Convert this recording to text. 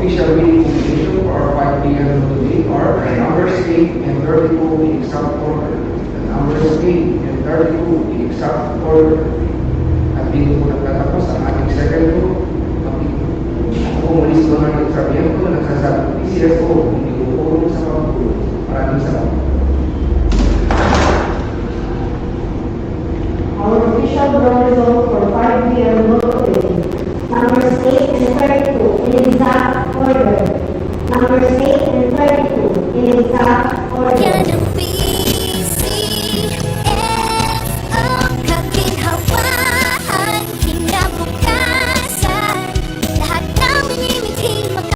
official meeting convocation for our 5 p.m. today are the numbers 8 and 32 in exact order. The numbers 8 and 32 in exact order. At dito po nagtatapos ang ating second group. Ako umalis ko ng sabihan ko, nagsasabi ko, PCSO, hindi ko puro sa pagpulo. Maraming salamat. Our official result for 5 p.m.